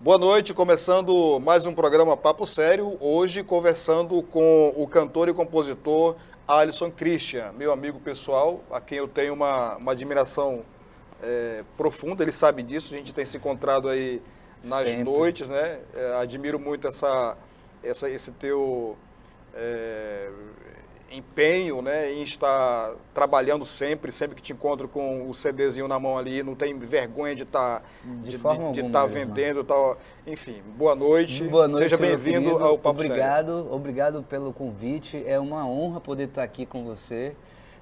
Boa noite, começando mais um programa Papo Sério, hoje conversando com o cantor e compositor Alisson Christian, meu amigo pessoal, a quem eu tenho uma admiração profunda, ele sabe disso, a gente tem se encontrado aí nas noites, né? Admiro muito esse teu empenho, né, em estar trabalhando sempre que te encontro com o CDzinho na mão ali, não tem vergonha de estar vendendo e tal. Enfim, boa noite. Boa noite, seja bem-vindo ao Papo Sério. Obrigado pelo convite, é uma honra poder estar aqui com você.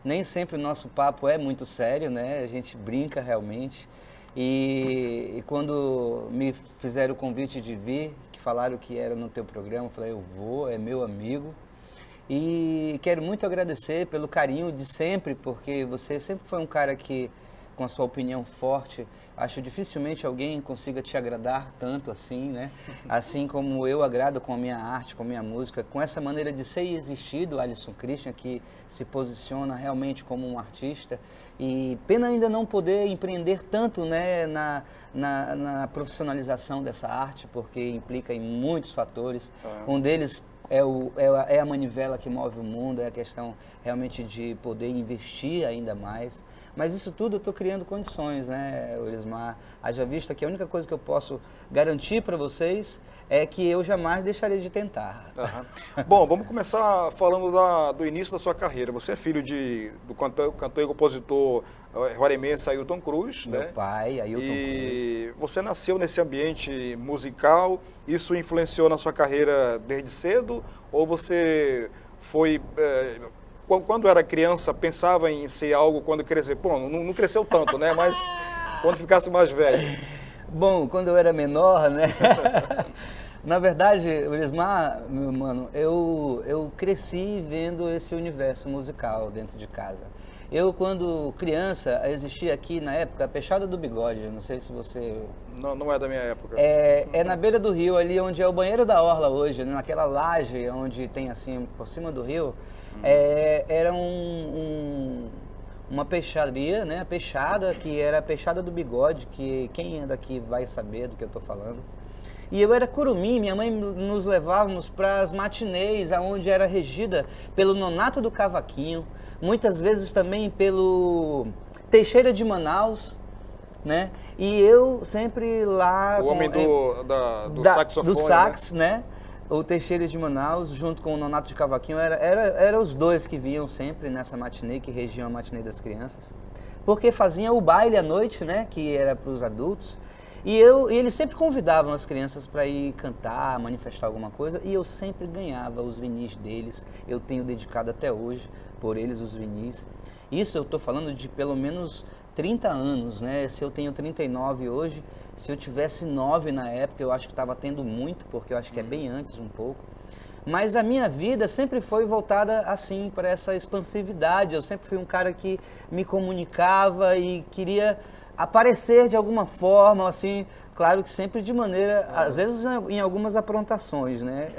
Nem sempre o nosso papo é muito sério, né, a gente brinca realmente. E quando me fizeram o convite de vir, que falaram que era no teu programa, eu falei, eu vou, é meu amigo. E quero muito agradecer pelo carinho de sempre, porque você sempre foi um cara que, com a sua opinião forte, acho dificilmente alguém consiga te agradar tanto assim, né? Assim como eu agrado com a minha arte, com a minha música, com essa maneira de ser e existir do Alisson Christian, que se posiciona realmente como um artista. E pena ainda não poder empreender tanto, né, na profissionalização dessa arte, porque implica em muitos fatores. Um deles é a manivela que move o mundo, é a questão realmente de poder investir ainda mais. Mas isso tudo eu estou criando condições, né, Olismar? Haja vista que a única coisa que eu posso garantir para vocês é que eu jamais deixarei de tentar. Bom, vamos começar falando do início da sua carreira. Você é filho do cantor e compositor roraimense Ailton Cruz, Meu né? pai, Ailton Cruz. E você nasceu nesse ambiente musical, isso influenciou na sua carreira desde cedo? Ou você foi... quando era criança, pensava em ser algo quando crescer? Pô, não cresceu tanto, né? Mas quando ficasse mais velho. Bom, quando eu era menor, né? Na verdade, Olismar, meu mano, eu cresci vendo esse universo musical dentro de casa. Eu, quando criança, existia aqui na época a Peixada do Bigode, não sei se você... Não é da minha época. É na beira do rio, ali onde é o banheiro da orla hoje, né? Naquela laje onde tem assim, por cima do rio, era uma peixaria, né? A Peixada, que era a Peixada do Bigode, que quem é daqui vai saber do que eu estou falando. E eu era curumim, minha mãe nos levávamos para as matinês, onde era regida pelo Nonato do Cavaquinho, muitas vezes também pelo Teixeira de Manaus, né? E eu sempre lá... O homem do saxofone, do sax, né? O Teixeira de Manaus, junto com o Nonato de Cavaquinho, era os dois que vinham sempre nessa matinê, que regiam a matinê das crianças. Porque faziam o baile à noite, né? Que era para os adultos. E eles sempre convidavam as crianças para ir cantar, manifestar alguma coisa, e eu sempre ganhava os vinis deles. Eu tenho dedicado até hoje por eles os vinis. Isso eu estou falando de pelo menos 30 anos, né? Se eu tenho 39 hoje, se eu tivesse 9 na época, eu acho que estava tendo muito, porque eu acho que é bem antes um pouco. Mas a minha vida sempre foi voltada assim, para essa expansividade. Eu sempre fui um cara que me comunicava e queria aparecer de alguma forma, assim, claro que sempre de maneira, às vezes em algumas aprontações, né?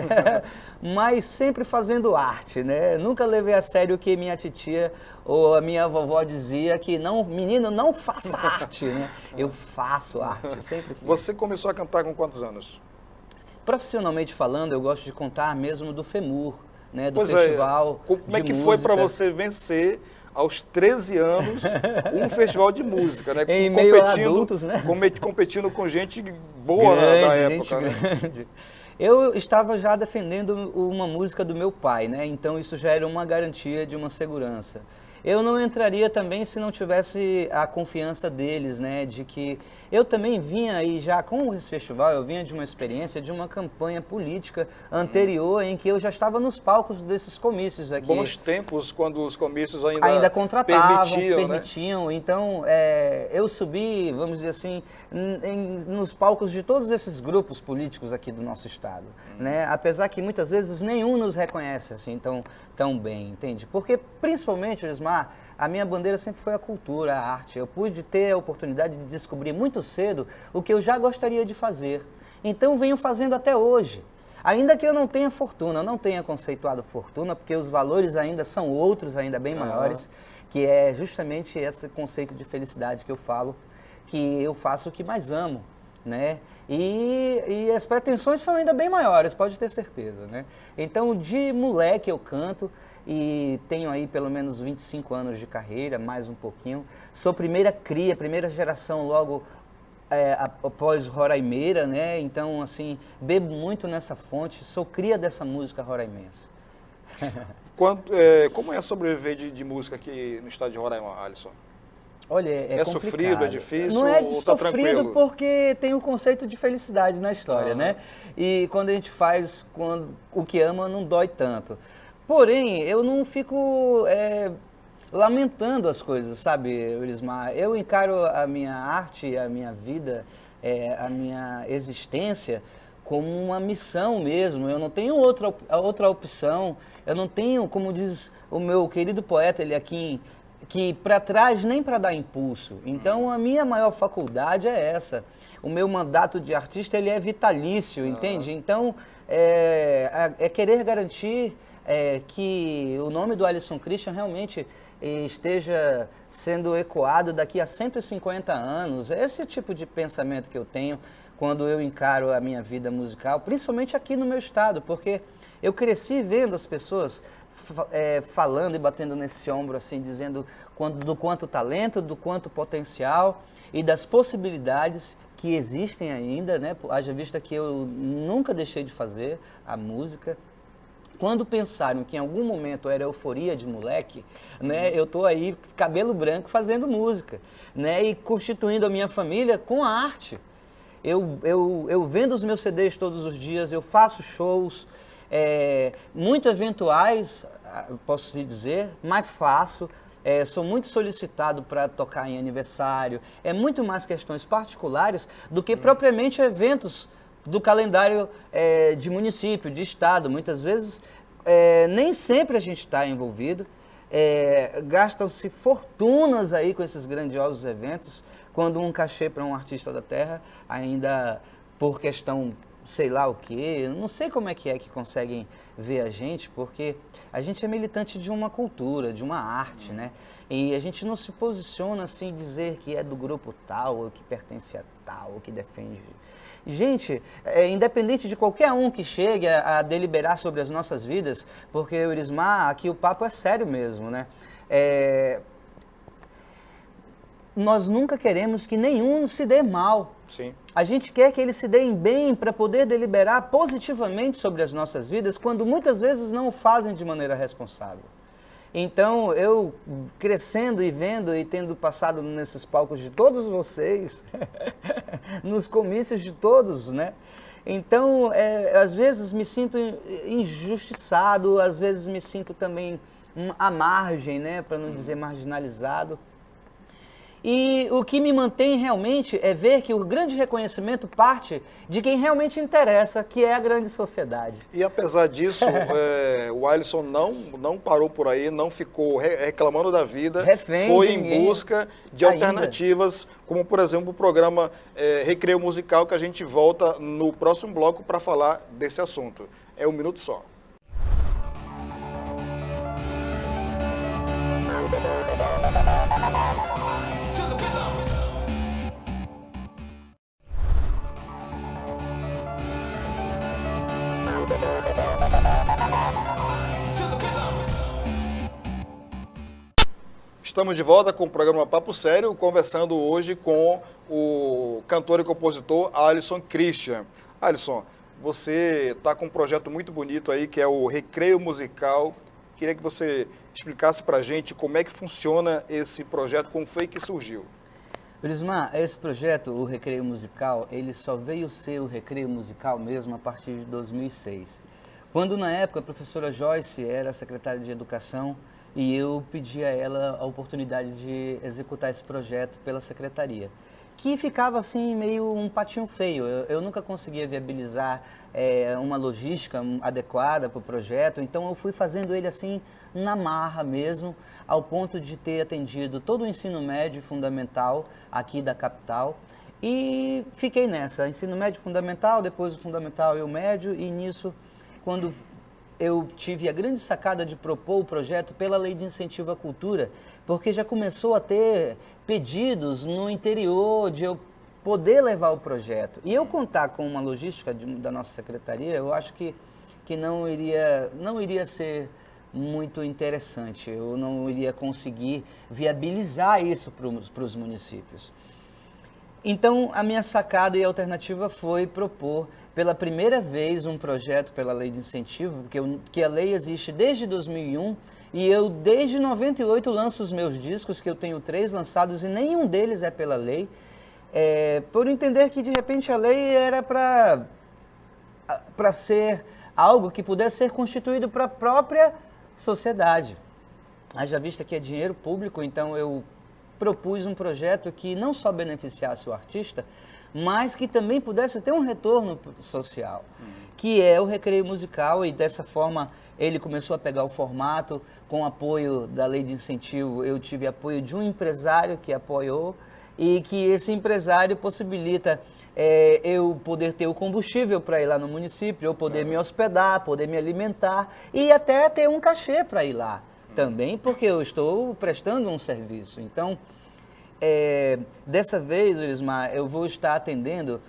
Mas sempre fazendo arte, né? Nunca levei a sério o que minha titia ou a minha vovó dizia, que não, menino, não faça arte, né? Eu faço arte, sempre fiz. Você começou a cantar com quantos anos? Profissionalmente falando, eu gosto de contar mesmo do FEMUR, né? Do festival de música. Como é que foi para você vencer aos 13 anos, um festival de música, né? Em meio a adultos, né? Competindo com gente boa da época, né? Grande. Eu estava já defendendo uma música do meu pai, né? Então isso já era uma garantia de uma segurança. Eu não entraria também se não tivesse a confiança deles, né? De que eu também vinha aí já com esse festival, eu vinha de uma experiência, de uma campanha política anterior em que eu já estava nos palcos desses comícios aqui. Bons tempos, quando os comícios ainda contratavam, permitiam, né? Então, eu subi, vamos dizer assim, nos palcos de todos esses grupos políticos aqui do nosso estado, né? Apesar que muitas vezes nenhum nos reconhece assim tão bem, entende? Porque, principalmente, Olismar, Elismar, a minha bandeira sempre foi a cultura, a arte. Eu pude ter a oportunidade de descobrir muito cedo o que eu já gostaria de fazer. Então venho fazendo até hoje. Ainda que eu não tenha fortuna, eu não tenha conceituado fortuna, porque os valores ainda são outros, ainda bem maiores, que é justamente esse conceito de felicidade que eu falo, que eu faço o que mais amo, né? E as pretensões são ainda bem maiores, pode ter certeza, né? Então, de moleque eu canto e tenho aí pelo menos 25 anos de carreira, mais um pouquinho. Sou primeira cria, primeira geração logo após Roraimeira, né? Então, assim, bebo muito nessa fonte, sou cria dessa música roraimense. Como é sobreviver de música aqui no estado de Roraima, Alisson? Olha, é complicado. Sofrido, é difícil não é ou tá sofrido tranquilo? Porque tem o conceito de felicidade na história, né? E quando a gente faz o que ama, não dói tanto. Porém, eu não fico lamentando as coisas, sabe, Elismar? Eu encaro a minha arte, a minha vida, a minha existência como uma missão mesmo. Eu não tenho outra opção. Eu não tenho, como diz o meu querido poeta Eliakim, que para trás nem para dar impulso. Então, a minha maior faculdade é essa. O meu mandato de artista, ele é vitalício, entende? Então, é querer garantir que o nome do Alisson Christian realmente esteja sendo ecoado daqui a 150 anos. Esse é o tipo de pensamento que eu tenho quando eu encaro a minha vida musical, principalmente aqui no meu estado, porque eu cresci vendo as pessoas falando e batendo nesse ombro, assim, dizendo do quanto talento, do quanto potencial e das possibilidades que existem ainda, né? Haja vista que eu nunca deixei de fazer a música. Quando pensaram que em algum momento era euforia de moleque, né, eu tô aí, cabelo branco, fazendo música, né, e constituindo a minha família com a arte. Eu vendo os meus CDs todos os dias, eu faço shows, muito eventuais, posso te dizer, mas faço. Sou muito solicitado para tocar em aniversário. É muito mais questões particulares do que propriamente eventos do calendário de município, de estado. Muitas vezes, nem sempre a gente está envolvido. Gastam-se fortunas aí com esses grandiosos eventos, quando um cachê para um artista da terra, ainda por questão sei lá o quê, não sei como é que conseguem ver a gente, porque a gente é militante de uma cultura, de uma arte, né? E a gente não se posiciona assim, dizer que é do grupo tal, ou que pertence a tal, ou que defende. Gente, independente de qualquer um que chegue a deliberar sobre as nossas vidas, porque, Elismar, aqui o papo é sério mesmo, né? Nós nunca queremos que nenhum se dê mal. Sim. A gente quer que eles se deem bem para poder deliberar positivamente sobre as nossas vidas, quando muitas vezes não o fazem de maneira responsável. Então, eu crescendo e vendo e tendo passado nesses palcos de todos vocês, nos comícios de todos, né? Então, às vezes me sinto injustiçado, às vezes me sinto também à margem, né? Para não dizer marginalizado. E o que me mantém realmente é ver que o grande reconhecimento parte de quem realmente interessa, que é a grande sociedade. E apesar disso, o Alisson não parou por aí, não ficou reclamando da vida, foi em busca de alternativas, como por exemplo o programa Recreio Musical, que a gente volta no próximo bloco para falar desse assunto. É um minuto só. Estamos de volta com o programa Papo Sério, conversando hoje com o cantor e compositor Alisson Christian. Alisson, você está com um projeto muito bonito aí, que é o Recreio Musical. Queria que você explicasse para a gente como é que funciona esse projeto, como foi que surgiu. Elismar, esse projeto, o Recreio Musical, ele só veio ser o Recreio Musical mesmo a partir de 2006. Quando, na época, a professora Joyce era secretária de Educação e eu pedi a ela a oportunidade de executar esse projeto pela secretaria. que ficava assim meio um patinho feio. Eu nunca conseguia viabilizar uma logística adequada para o projeto, então eu fui fazendo ele assim na marra mesmo, ao ponto de ter atendido todo o ensino médio e fundamental aqui da capital. E fiquei nessa, ensino médio fundamental, depois o fundamental e o médio, e nisso, quando eu tive a grande sacada de propor o projeto pela Lei de Incentivo à Cultura, porque já começou a ter pedidos no interior de eu poder levar o projeto. E eu contar com uma logística da nossa secretaria, eu acho que não iria ser muito interessante, eu não iria conseguir viabilizar isso para os municípios. Então, a minha sacada e alternativa foi propor, pela primeira vez, um projeto pela Lei de Incentivo, que a lei existe desde 2001, e eu, desde 98, lanço os meus discos, que eu tenho 3 lançados, e nenhum deles é pela lei, por entender que, de repente, a lei era para ser algo que pudesse ser constituído para a própria sociedade. Haja vista que é dinheiro público, então eu propus um projeto que não só beneficiasse o artista, mas que também pudesse ter um retorno social, que é o Recreio Musical, e dessa forma ele começou a pegar o formato, com apoio da Lei de Incentivo. Eu tive apoio de um empresário que apoiou, e que esse empresário possibilita eu poder ter o combustível para ir lá no município, eu poder me hospedar, poder me alimentar e até ter um cachê para ir lá também, porque eu estou prestando um serviço. Então, dessa vez, Elismar, eu vou estar atendendo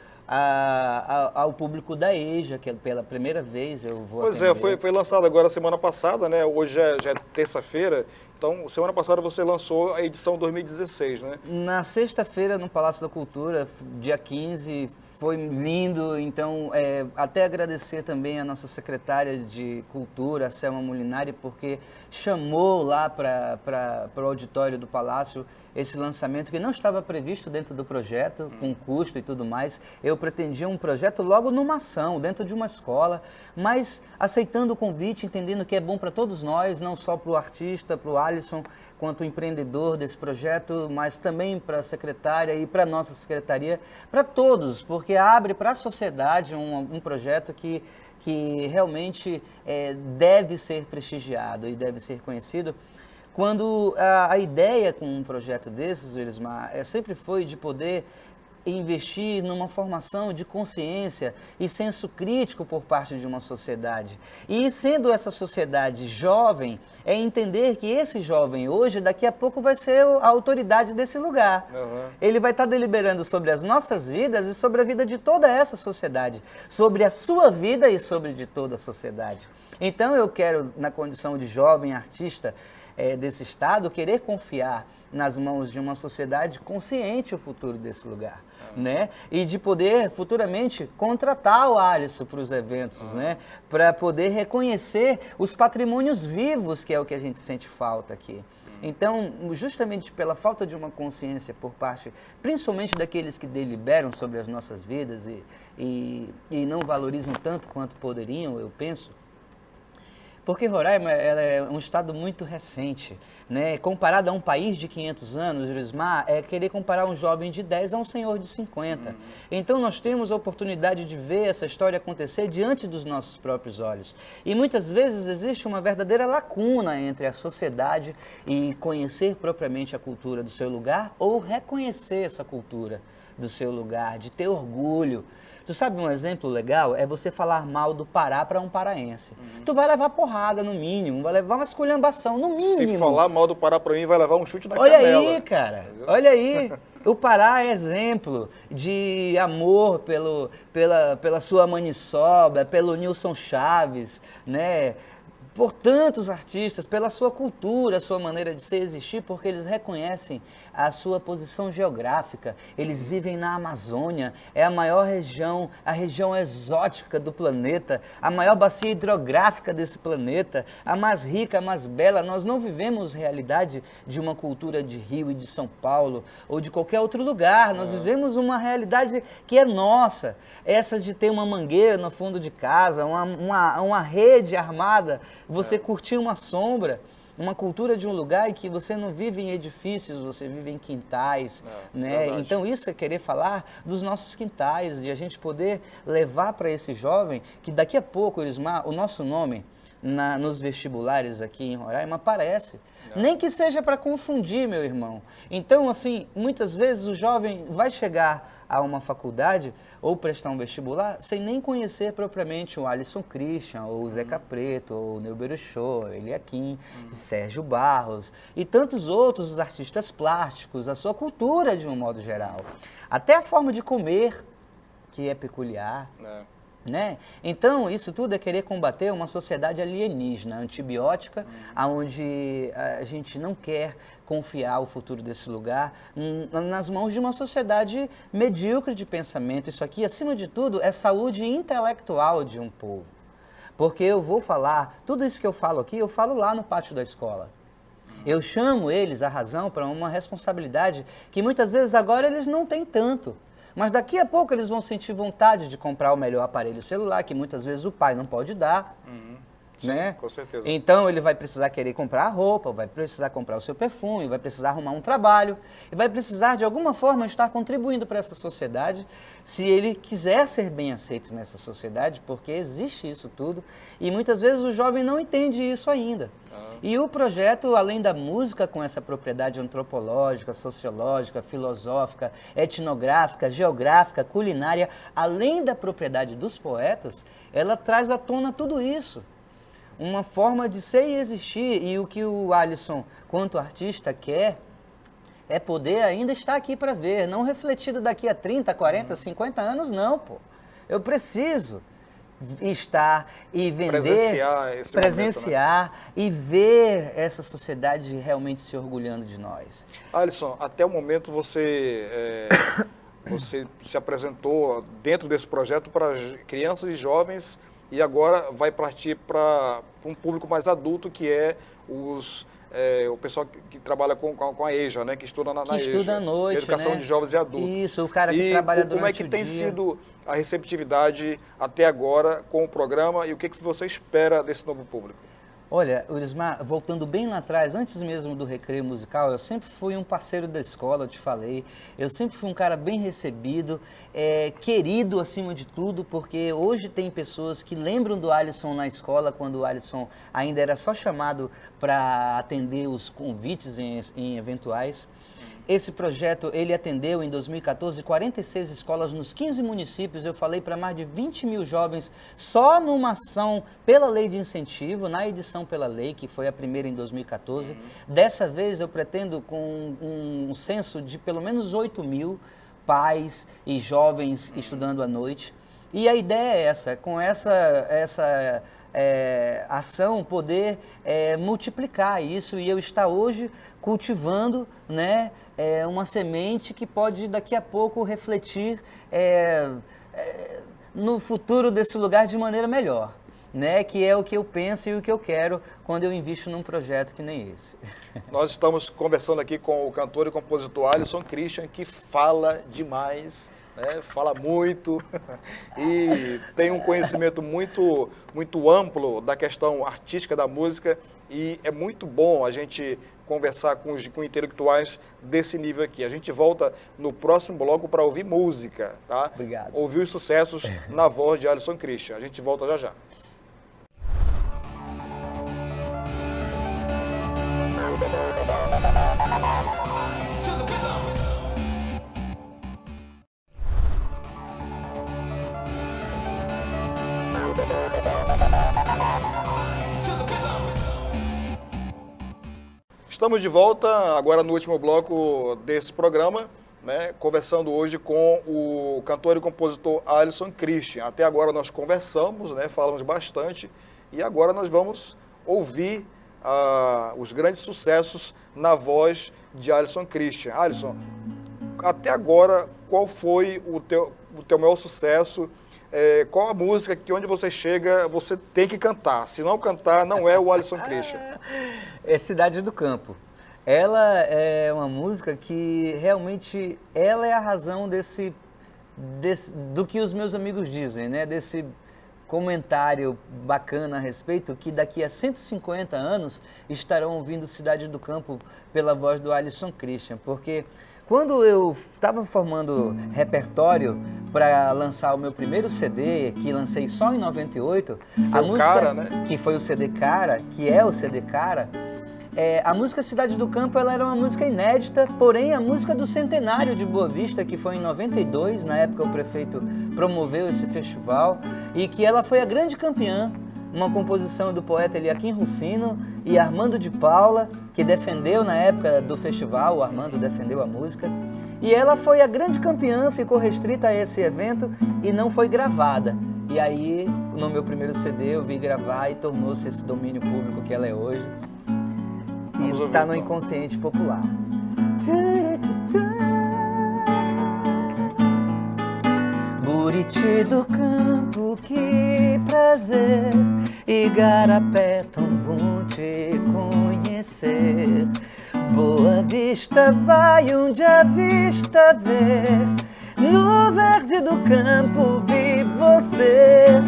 ao público da EJA, que pela primeira vez eu vou atender. Pois foi lançado agora semana passada, né? Hoje já é terça-feira. Então, semana passada você lançou a edição 2016, né? Na sexta-feira, no Palácio da Cultura, dia 15, foi lindo. Então, até agradecer também a nossa secretária de Cultura, a Selma Molinari, porque chamou lá para o auditório do Palácio esse lançamento que não estava previsto dentro do projeto, com custo e tudo mais. Eu pretendia um projeto logo numa ação, dentro de uma escola, mas aceitando o convite, entendendo que é bom para todos nós, não só para o artista, para o Alisson, quanto empreendedor desse projeto, mas também para a secretária e para a nossa secretaria, para todos, porque abre para a sociedade um projeto que realmente deve ser prestigiado e deve ser conhecido. Quando a ideia com um projeto desses, Elismar, sempre foi de poder investir numa formação de consciência e senso crítico por parte de uma sociedade. E sendo essa sociedade jovem, entender que esse jovem hoje, daqui a pouco, vai ser a autoridade desse lugar. Uhum. Ele vai estar deliberando sobre as nossas vidas e sobre a vida de toda essa sociedade, sobre a sua vida e sobre de toda a sociedade. Então eu quero, na condição de jovem artista, desse Estado, querer confiar nas mãos de uma sociedade consciente o futuro desse lugar, né? E de poder futuramente contratar o Alisson para os eventos, né? Para poder reconhecer os patrimônios vivos, que é o que a gente sente falta aqui. Então, justamente pela falta de uma consciência por parte, principalmente daqueles que deliberam sobre as nossas vidas e não valorizam tanto quanto poderiam, eu penso, porque Roraima ela é um estado muito recente, né? Comparado a um país de 500 anos, Elismar, é querer comparar um jovem de 10 a um senhor de 50. Então nós temos a oportunidade de ver essa história acontecer diante dos nossos próprios olhos. E muitas vezes existe uma verdadeira lacuna entre a sociedade e conhecer propriamente a cultura do seu lugar ou reconhecer essa cultura do seu lugar, de ter orgulho. Tu sabe um exemplo legal? É você falar mal do Pará para um paraense. Tu vai levar porrada, no mínimo, vai levar uma esculhambação, no mínimo. Se falar mal do Pará para mim, vai levar um chute na canela. Olha aí, cara, olha aí. O Pará é exemplo de amor pela sua maniçoba, pelo Nilson Chaves, né? Por tantos artistas, pela sua cultura, a sua maneira de ser e existir, porque eles reconhecem a sua posição geográfica. Eles vivem na Amazônia, é a maior região, a região exótica do planeta, a maior bacia hidrográfica desse planeta, a mais rica, a mais bela. Nós não vivemos realidade de uma cultura de Rio e de São Paulo ou de qualquer outro lugar. Nós vivemos uma realidade que é nossa, essa de ter uma mangueira no fundo de casa, uma rede armada você curtir uma sombra, uma cultura de um lugar em que você não vive em edifícios, você vive em quintais, né? Verdade. Então isso é querer falar dos nossos quintais, de a gente poder levar para esse jovem que daqui a pouco, Elismar, o nosso nome nos vestibulares aqui em Roraima aparece. Nem que seja para confundir, meu irmão. Então, assim, muitas vezes o jovem vai chegar a uma faculdade ou prestar um vestibular sem nem conhecer propriamente o Alisson Christian, ou o Zeca Preto, ou o Neuber Show, Eliakim, Sérgio Barros e tantos outros artistas plásticos, a sua cultura de um modo geral. Até a forma de comer, que é peculiar. Né? Então, isso tudo é querer combater uma sociedade alienígena, antibiótica, onde a gente não quer confiar o futuro desse lugar nas mãos de uma sociedade medíocre de pensamento. Isso aqui, acima de tudo, é saúde intelectual de um povo. Porque eu vou falar, tudo isso que eu falo aqui, eu falo lá no pátio da escola. Eu chamo eles, a razão, para uma responsabilidade que muitas vezes agora eles não têm tanto. Mas daqui a pouco eles vão sentir vontade de comprar o melhor aparelho celular, que muitas vezes o pai não pode dar. Né? Com certeza. Então ele vai precisar querer comprar a roupa, vai precisar comprar o seu perfume, vai precisar arrumar um trabalho e vai precisar de alguma forma estar contribuindo para essa sociedade, se ele quiser ser bem aceito nessa sociedade, porque existe isso tudo e muitas vezes o jovem não entende isso ainda. E o projeto, além da música com essa propriedade antropológica, sociológica, filosófica, etnográfica, geográfica, culinária, além da propriedade dos poetas, ela traz à tona tudo isso. Uma forma de ser e existir, e o que o Alisson, quanto artista, quer é poder ainda estar aqui para ver, não refletido daqui a 30, 40, 50 anos, não, pô. Eu preciso estar e vender, presenciar momento, né? E ver essa sociedade realmente se orgulhando de nós. Alisson, até o momento você se apresentou dentro desse projeto para crianças e jovens e agora vai partir para um público mais adulto, que é o pessoal que trabalha com a EJA, né? Que estuda na EJA. Estuda à noite, Educação, né? de Jovens e Adultos. Isso, o cara que trabalha durante o dia. Como é que tem sido a receptividade até agora com o programa e o que você espera desse novo público? Olha, Elismar, voltando bem lá atrás, antes mesmo do Recreio Musical, eu sempre fui um parceiro da escola, eu te falei. Eu sempre fui um cara bem recebido, querido acima de tudo, porque hoje tem pessoas que lembram do Alisson na escola, quando o Alisson ainda era só chamado para atender os convites em eventuais. Esse projeto, ele atendeu em 2014 46 escolas nos 15 municípios. Eu falei para mais de 20 mil jovens só numa ação pela lei de incentivo, na edição pela lei, que foi a primeira em 2014. Dessa vez eu pretendo com um censo de pelo menos 8 mil pais e jovens estudando à noite. E a ideia é essa, com essa ação poder multiplicar isso e eu estar hoje cultivando, né, uma semente que pode daqui a pouco refletir no futuro desse lugar de maneira melhor, né, que é o que eu penso e o que eu quero quando eu invisto num projeto que nem esse. Nós estamos conversando aqui com o cantor e compositor Alisson Christian, que fala demais, né? Fala muito e tem um conhecimento muito, muito amplo da questão artística da música e é muito bom a gente conversar com intelectuais desse nível aqui. A gente volta no próximo bloco para ouvir música, tá? Obrigado. Ouvir os sucessos na voz de Alisson Christian. A gente volta já já. Estamos de volta agora no último bloco desse programa, né, conversando hoje com o cantor e compositor Alisson Christian. Até agora nós conversamos, né, falamos bastante e agora nós vamos ouvir os grandes sucessos na voz de Alisson Christian. Alisson, até agora, qual foi o teu maior sucesso? Qual a música que onde você chega, você tem que cantar? Se não cantar, não é o Alisson Christian. É Cidade do Campo. Ela é uma música que realmente ela é a razão do que os meus amigos dizem, né? Desse comentário bacana a respeito, que daqui a 150 anos estarão ouvindo Cidade do Campo pela voz do Alisson Christian, porque quando eu estava formando repertório para lançar o meu primeiro CD, que lancei só em 98, Foi a o música Cara, né? que foi o CD Cara, que é o CD Cara, a música Cidade do Campo ela era uma música inédita, porém a música do centenário de Boa Vista, que foi em 92, na época o prefeito promoveu esse festival, e que ela foi a grande campeã, uma composição do poeta Eliaquim Rufino e Armando de Paula, que defendeu na época do festival, o Armando defendeu a música, e ela foi a grande campeã, ficou restrita a esse evento e não foi gravada. E aí, no meu primeiro CD, eu vi gravar e tornou-se esse domínio público que ela é hoje. E está no inconsciente popular. Buriti do campo, que prazer, Igarapé, tão bom te conhecer. Boa Vista vai onde a vista vê, no verde do campo vi você.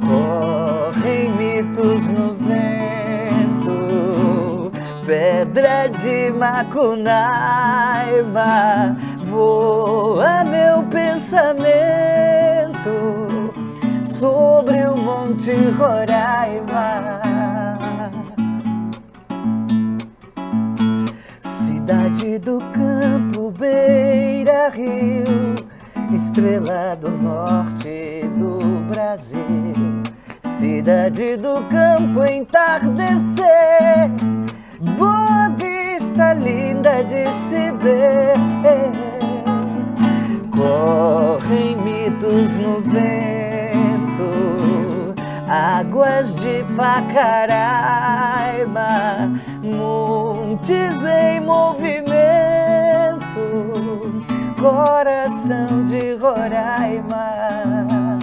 Correm mitos no vento, pedra de Macunaíma, voa meu pensamento sobre o Monte Roraima. Cidade do campo, beira-rio, estrela do norte do Brasil. Cidade do campo, entardecer, Boa Vista linda de se ver. Correm mitos no vento, águas de Pacaraima, montes em movimento, coração de Roraima.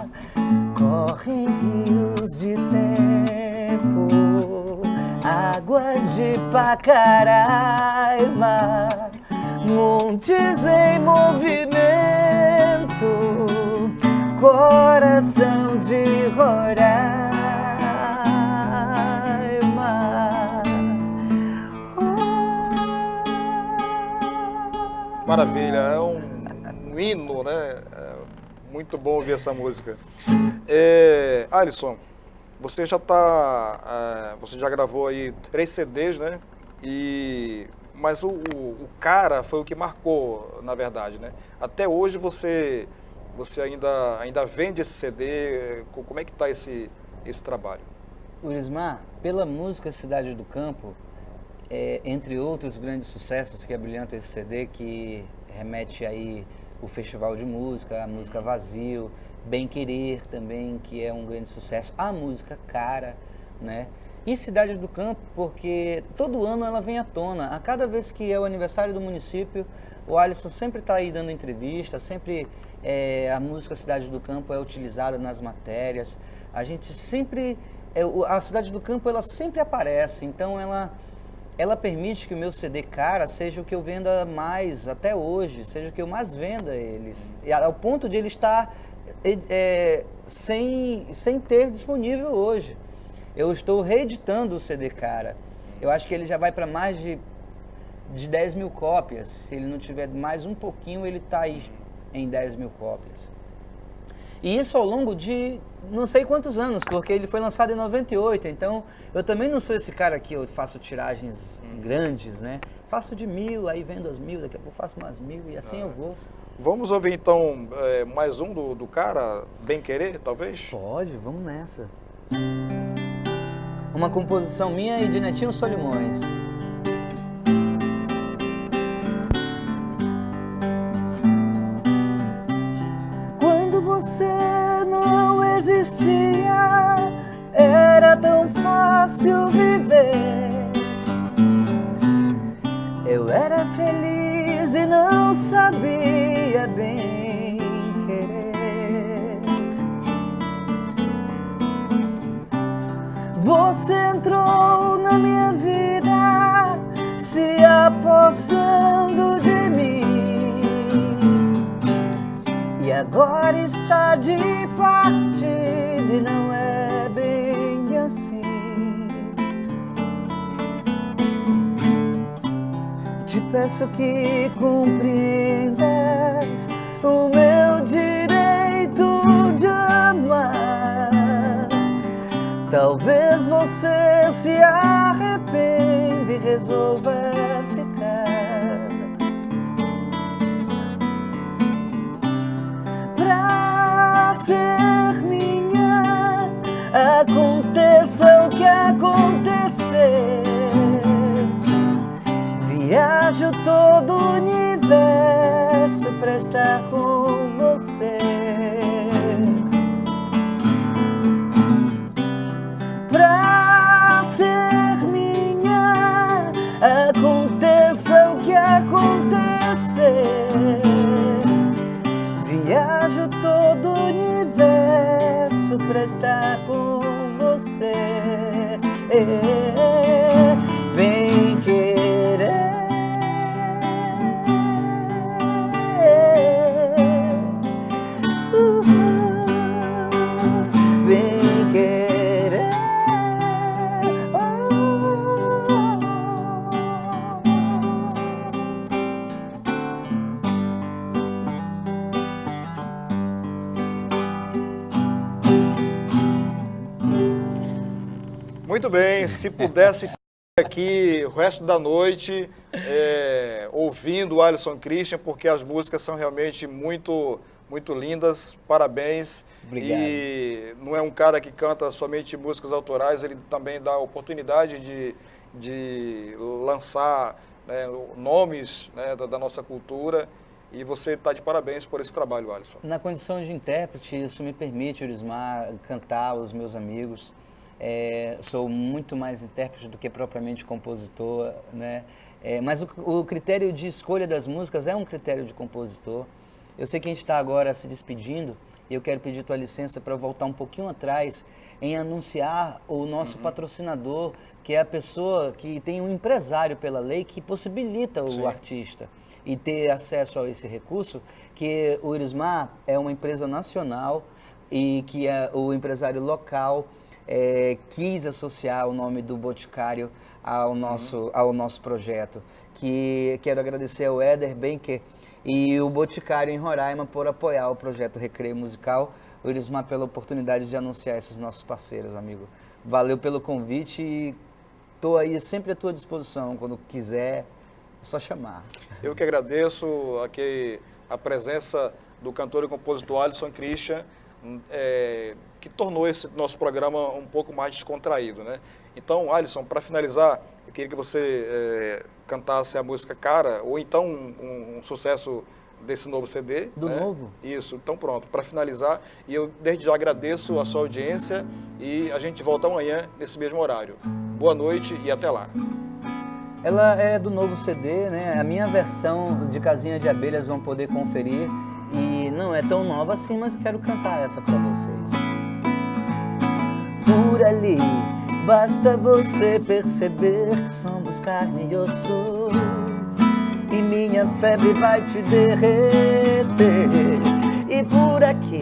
Correm rios de tempo, águas de Pacaraima, montes em movimento, coração de Roraima. Maravilha, é um hino, né? É muito bom ouvir essa música. Alisson, você já gravou aí 3 CDs, né? Mas o Cara foi o que marcou, na verdade, né? Até hoje você ainda vende esse CD. Como é que está esse trabalho? Ulismar, pela música Cidade do Campo, entre outros grandes sucessos que abrilhantam esse CD, que remete aí o Festival de Música, a música Vazio, Bem Querer também, que é um grande sucesso, a música Cara, né? E Cidade do Campo, porque todo ano ela vem à tona. A cada vez que é o aniversário do município, o Alisson sempre está aí dando entrevista, sempre a música Cidade do Campo é utilizada nas matérias. A gente sempre... a Cidade do Campo, ela sempre aparece, então ela permite que o meu CD Cara seja o que eu venda mais até hoje, seja o que eu mais venda eles. E ao ponto de ele estar sem ter disponível hoje. Eu estou reeditando o CD Cara. Eu acho que ele já vai para mais de 10 mil cópias. Se ele não tiver mais um pouquinho, ele está aí em 10 mil cópias. E isso ao longo de não sei quantos anos, porque ele foi lançado em 98, então eu também não sou esse cara que eu faço tiragens grandes, né? Faço de 1000, aí vendo as 1000, daqui a pouco faço mais 1000 e assim eu vou. Vamos ouvir então mais um do Cara, Bem Querer, talvez? Pode, vamos nessa. Uma composição minha e de Netinho Solimões. Quando você não existia, era tão fácil viver. Eu era feliz e não sabia bem querer. Você entrou na minha vida, se apossando de mim, e agora está de partida e não é bem assim. Te peço que compreendas o meu direito de amar. Talvez você se arrependa e resolva ficar. Pra ser minha, aconteça o que acontecer. Viajo todo o universo pra estar com você. Pra ser minha, aconteça o que acontecer. Viajo todo o universo pra estar com você. Bem querer. Bem querer. Muito bem, se pudesse ficar aqui o resto da noite ouvindo o Alisson Christian, porque as músicas são realmente muito, muito lindas, parabéns. Obrigado. E não é um cara que canta somente músicas autorais, ele também dá a oportunidade de lançar, né, nomes, né, da nossa cultura. E você está de parabéns por esse trabalho, Alisson. Na condição de intérprete, isso me permite, Urismar, cantar os meus amigos. Sou muito mais intérprete do que propriamente compositor, né? Mas o critério de escolha das músicas é um critério de compositor. Eu sei que a gente está agora se despedindo e eu quero pedir tua licença para voltar um pouquinho atrás em anunciar o nosso patrocinador, que é a pessoa que tem um empresário pela lei que possibilita o artista e ter acesso a esse recurso, que o Urismar é uma empresa nacional e que é o empresário local quis associar o nome do Boticário ao nosso projeto. Que quero agradecer ao Éder Benker e o Boticário em Roraima por apoiar o projeto Recreio Musical. O Urismar pela oportunidade de anunciar esses nossos parceiros, amigo. Valeu pelo convite e estou aí sempre à tua disposição. Quando quiser, é só chamar. Eu que agradeço aqui a presença do cantor e compositor Alisson Christian, que tornou esse nosso programa um pouco mais descontraído, né? Então, Alisson, para finalizar, eu queria que você cantasse a música Cara, ou então um sucesso desse novo CD. Do novo? Isso, então pronto, para finalizar, e eu desde já agradeço a sua audiência e a gente volta amanhã nesse mesmo horário. Boa noite e até lá. Ela é do novo CD, né? A minha versão de Casinha de Abelhas vão poder conferir e não é tão nova assim, mas quero cantar essa para vocês. Por ali, basta você perceber que somos carne e osso, e minha febre vai te derreter. E por aqui,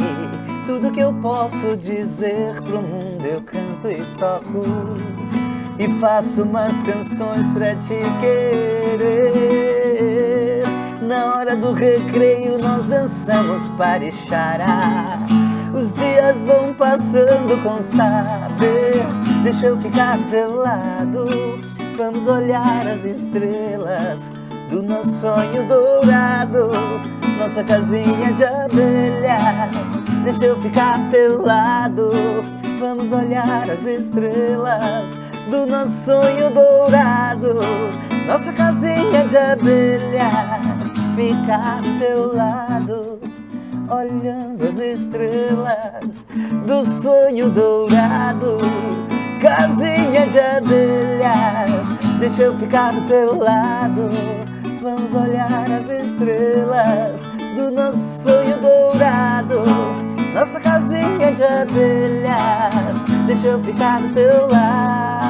tudo que eu posso dizer pro mundo eu canto e toco, e faço umas canções pra te querer. Na hora do recreio nós dançamos parixará. Os dias vão passando com saber. Deixa eu ficar ao teu lado. Vamos olhar as estrelas do nosso sonho dourado, nossa casinha de abelhas. Deixa eu ficar ao teu lado. Vamos olhar as estrelas do nosso sonho dourado, nossa casinha de abelhas. Ficar do teu lado, olhando as estrelas do sonho dourado, casinha de abelhas. Deixa eu ficar do teu lado. Vamos olhar as estrelas do nosso sonho dourado, nossa casinha de abelhas. Deixa eu ficar do teu lado.